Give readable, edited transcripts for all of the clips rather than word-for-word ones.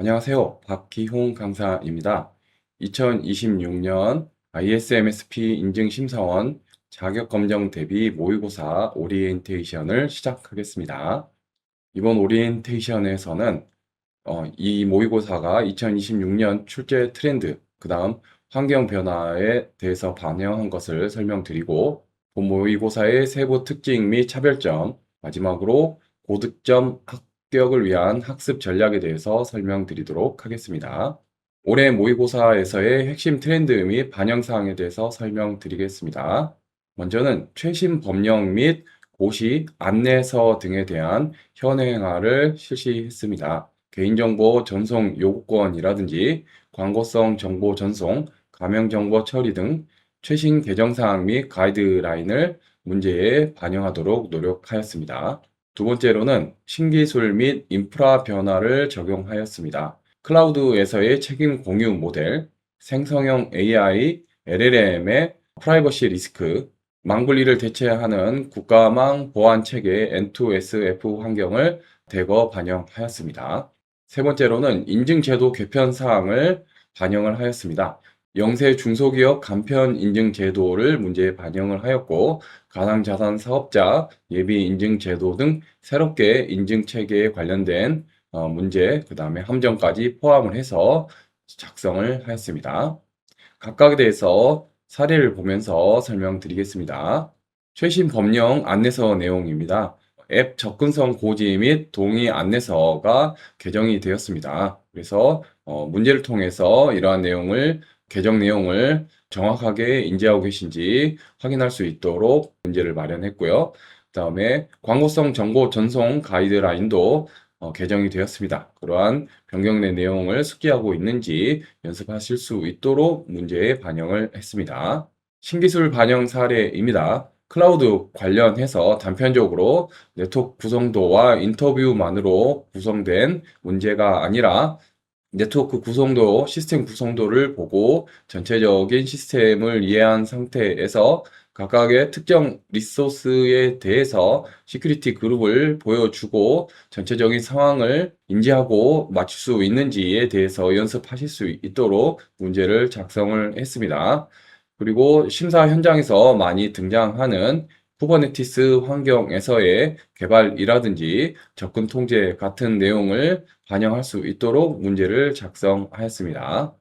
안녕하세요. 박기홍 강사입니다. 2026년 ISMSP 인증심사원 자격검정 대비 모의고사 오리엔테이션을 시작하겠습니다. 이번 오리엔테이션에서는 이 모의고사가 2026년 출제 트렌드, 그 다음 환경 변화에 대해서 반영한 것을 설명드리고, 본 모의고사의 세부 특징 및 차별점, 마지막으로 고득점 합격을 위한 학습 전략에 대해서 설명드리도록 하겠습니다. 올해 모의고사에서의 핵심 트렌드 및 반영사항에 대해서 설명드리겠습니다. 먼저는 최신 법령 및 고시 안내서 등에 대한 현행화를 실시했습니다. 개인정보 전송 요구권이라든지 광고성 정보 전송, 가명정보 처리 등 최신 개정사항 및 가이드라인을 문제에 반영하도록 노력하였습니다. 두 번째로는 신기술 및 인프라 변화를 적용하였습니다. 클라우드에서의 책임 공유 모델, 생성형 AI, LLM의 프라이버시 리스크, 망분리를 대체하는 국가망 보안 체계 N2SF 환경을 대거 반영하였습니다. 세 번째로는 인증제도 개편 사항을 반영을 하였습니다. 영세 중소기업 간편 인증 제도를 문제에 반영을 하였고, 가상자산 사업자 예비 인증 제도 등 새롭게 인증 체계에 관련된 문제, 그 다음에 함정까지 포함을 해서 작성을 하였습니다. 각각에 대해서 사례를 보면서 설명드리겠습니다. 최신 법령 안내서 내용입니다. 앱 접근성 고지 및 동의 안내서가 개정이 되었습니다. 그래서 문제를 통해서 이러한 내용을 개정 내용을 정확하게 인지하고 계신지 확인할 수 있도록 문제를 마련했고요. 그 다음에 광고성 정보 전송 가이드라인도 개정이 되었습니다. 그러한 변경된 내용을 숙지하고 있는지 연습하실 수 있도록 문제에 반영을 했습니다. 신기술 반영 사례입니다. 클라우드 관련해서 단편적으로 네트워크 구성도와 인터뷰만으로 구성된 문제가 아니라 네트워크 구성도, 시스템 구성도를 보고 전체적인 시스템을 이해한 상태에서 각각의 특정 리소스에 대해서 시큐리티 그룹을 보여주고 전체적인 상황을 인지하고 맞출 수 있는지에 대해서 연습하실 수 있도록 문제를 작성을 했습니다. 그리고 심사 현장에서 많이 등장하는 쿠버네티스 환경에서의 개발이라든지 접근 통제 같은 내용을 반영할 수 있도록 문제를 작성하였습니다.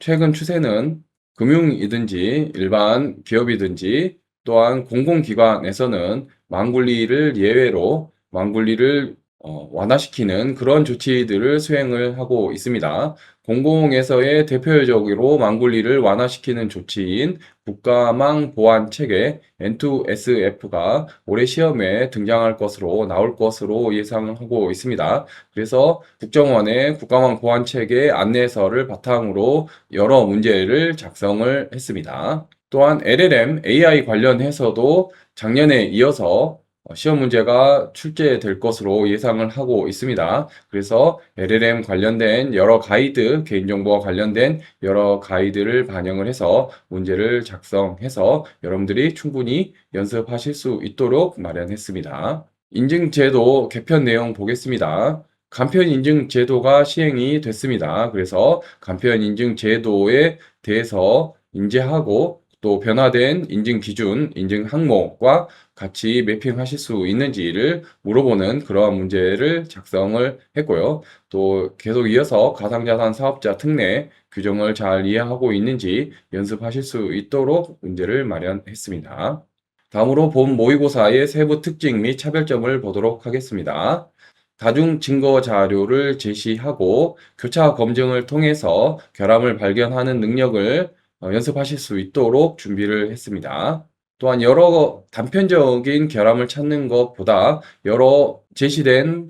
최근 추세는 금융이든지 일반 기업이든지 또한 공공기관에서는 망분리를 예외로 망분리를 완화시키는 그런 조치들을 수행을 하고 있습니다. 공공에서의 대표적으로 망분리를 완화시키는 조치인 국가망 보안 체계 N2SF가 올해 시험에 등장할 것으로 나올 것으로 예상하고 있습니다. 그래서 국정원의 국가망 보안 체계 안내서를 바탕으로 여러 문제를 작성을 했습니다. 또한 LLM, AI 관련해서도 작년에 이어서 시험 문제가 출제될 것으로 예상을 하고 있습니다. 그래서 LLM 관련된 여러 가이드, 개인정보와 관련된 여러 가이드를 반영을 해서 문제를 작성해서 여러분들이 충분히 연습하실 수 있도록 마련했습니다. 인증제도 개편 내용 보겠습니다. 간편 인증 제도가 시행이 됐습니다. 그래서 간편 인증 제도에 대해서 인지하고 또 변화된 인증 기준, 인증 항목과 같이 매핑하실 수 있는지를 물어보는 그러한 문제를 작성을 했고요. 또 계속 이어서 가상자산 사업자 특례 규정을 잘 이해하고 있는지 연습하실 수 있도록 문제를 마련했습니다. 다음으로 본 모의고사의 세부 특징 및 차별점을 보도록 하겠습니다. 다중 증거 자료를 제시하고 교차 검증을 통해서 결함을 발견하는 능력을 연습하실 수 있도록 준비를 했습니다. 또한 여러 단편적인 결함을 찾는 것보다 여러 제시된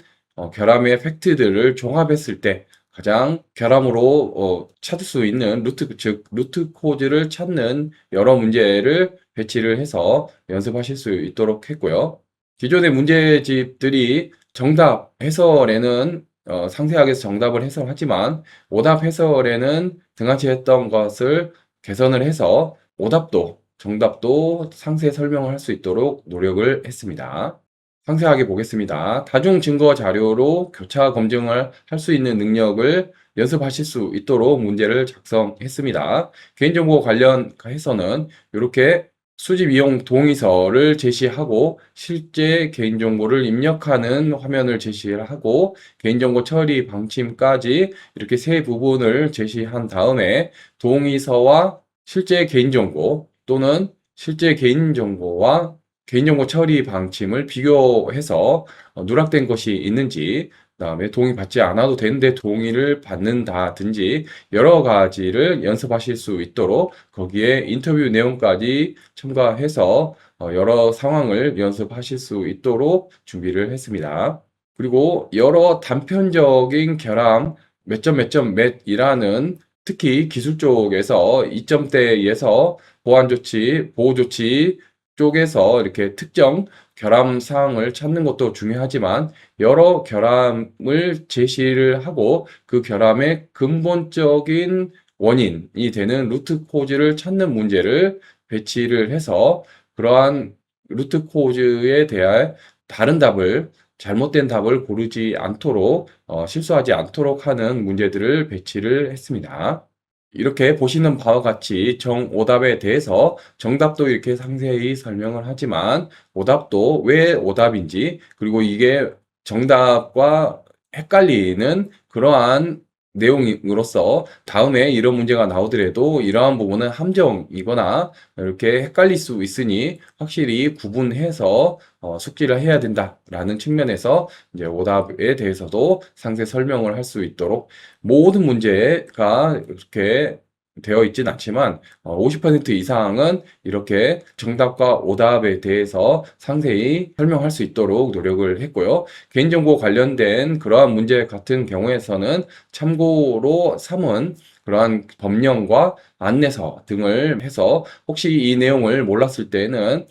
결함의 팩트들을 종합했을 때 가장 결함으로 찾을 수 있는 루트, 즉 루트 코드를 찾는 여러 문제를 배치를 해서 연습하실 수 있도록 했고요. 기존의 문제집들이 정답 해설에는 상세하게 정답을 해설하지만 오답 해설에는 등한치 했던 것을 개선을 해서 오답도 정답도 상세 설명을 할 수 있도록 노력을 했습니다. 상세하게 보겠습니다. 다중 증거 자료로 교차 검증을 할 수 있는 능력을 연습하실 수 있도록 문제를 작성했습니다. 개인정보 관련해서는 이렇게 수집 이용 동의서를 제시하고 실제 개인정보를 입력하는 화면을 제시하고 개인정보 처리 방침까지 이렇게 세 부분을 제시한 다음에 동의서와 실제 개인정보 또는 실제 개인정보와 개인정보 처리 방침을 비교해서 누락된 것이 있는지, 그다음에 동의받지 않아도 되는데 동의를 받는다든지 여러 가지를 연습하실 수 있도록 거기에 인터뷰 내용까지 첨가해서 여러 상황을 연습하실 수 있도록 준비를 했습니다. 그리고 여러 단편적인 결함 몇 점 몇 점 몇이라는 특히 기술 쪽에서 2점대에서 보안 조치, 보호 조치 쪽에서 이렇게 특정 결함 사항을 찾는 것도 중요하지만 여러 결함을 제시를 하고 그 결함의 근본적인 원인이 되는 루트 코즈를 찾는 문제를 배치를 해서 그러한 루트 코즈에 대한 다른 답을 잘못된 답을 고르지 않도록 실수하지 않도록 하는 문제들을 배치를 했습니다. 이렇게 보시는 바와 같이 정오답에 대해서 정답도 이렇게 상세히 설명을 하지만 오답도 왜 오답인지 그리고 이게 정답과 헷갈리는 그러한 내용으로서 다음에 이런 문제가 나오더라도 이러한 부분은 함정이거나 이렇게 헷갈릴 수 있으니 확실히 구분해서 숙지를 해야 된다라는 측면에서 이제 오답에 대해서도 상세 설명을 할 수 있도록 모든 문제가 이렇게 되어 있진 않지만 50% 이상은 이렇게 정답과 오답에 대해서 상세히 설명할 수 있도록 노력을 했고요. 개인정보 관련된 그러한 문제 같은 경우에서는 참고로 삼은 그러한 법령과 안내서 등을 해서 혹시 이 내용을 몰랐을 때는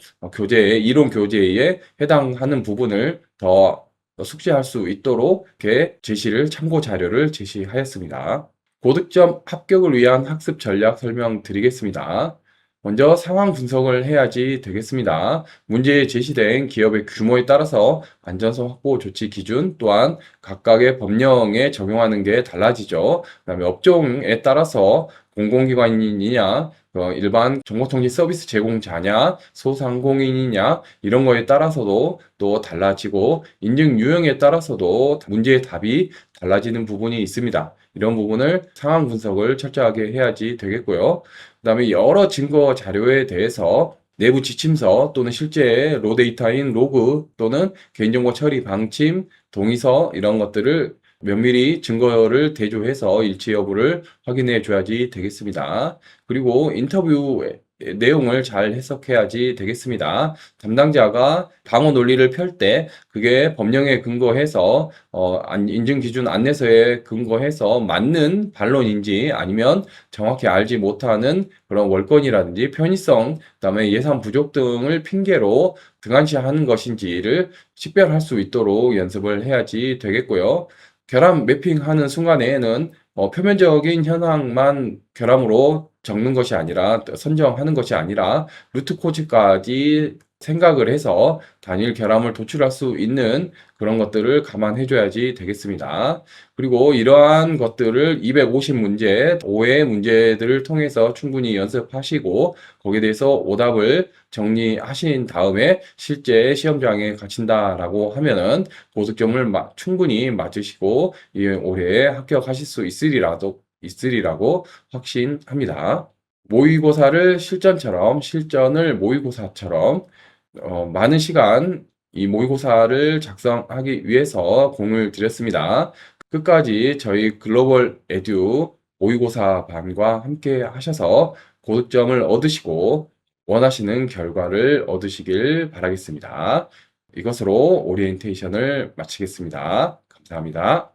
이론 교재에 해당하는 부분을 더 숙지할 수 있도록 이렇게 참고 자료를 제시하였습니다. 고득점 합격을 위한 학습 전략 설명드리겠습니다. 먼저 상황 분석을 해야지 되겠습니다. 문제에 제시된 기업의 규모에 따라서 안전성 확보 조치 기준 또한 각각의 법령에 적용하는 게 달라지죠. 그다음에 업종에 따라서 공공기관이냐, 일반 정보통신 서비스 제공자냐, 소상공인이냐 이런 거에 따라서도 또 달라지고 인증 유형에 따라서도 문제의 답이 달라지는 부분이 있습니다. 이런 부분을 상황 분석을 철저하게 해야지 되겠고요. 그다음에 여러 증거 자료에 대해서 내부 지침서 또는 실제 로데이터인 로그 또는 개인정보 처리 방침, 동의서 이런 것들을 면밀히 증거를 대조해서 일치 여부를 확인해 줘야지 되겠습니다. 그리고 인터뷰 내용을 잘 해석해야지 되겠습니다. 담당자가 방어 논리를 펼 때 그게 법령에 근거해서 인증 기준 안내서에 근거해서 맞는 반론인지 아니면 정확히 알지 못하는 그런 월권이라든지 편의성, 그다음에 예산 부족 등을 핑계로 등한시하는 것인지를 식별할 수 있도록 연습을 해야지 되겠고요. 결함 매핑하는 순간에는 표면적인 현황만 결함으로 적는 것이 아니라 선정하는 것이 아니라 루트 코즈까지 생각을 해서 단일 결함을 도출할 수 있는 그런 것들을 감안해 줘야지 되겠습니다. 그리고 이러한 것들을 250문제, 5회 문제들을 통해서 충분히 연습하시고 거기에 대해서 오답을 정리하신 다음에 실제 시험장에 가신다라고 하면은 고득점을 충분히 맞으시고 올해 합격하실 수 있으리라고 확신합니다. 모의고사를 실전을 모의고사처럼 많은 시간 이 모의고사를 작성하기 위해서 공을 들였습니다. 끝까지 저희 글로벌 에듀 모의고사 반과 함께 하셔서 고득점을 얻으시고 원하시는 결과를 얻으시길 바라겠습니다. 이것으로 오리엔테이션을 마치겠습니다. 감사합니다.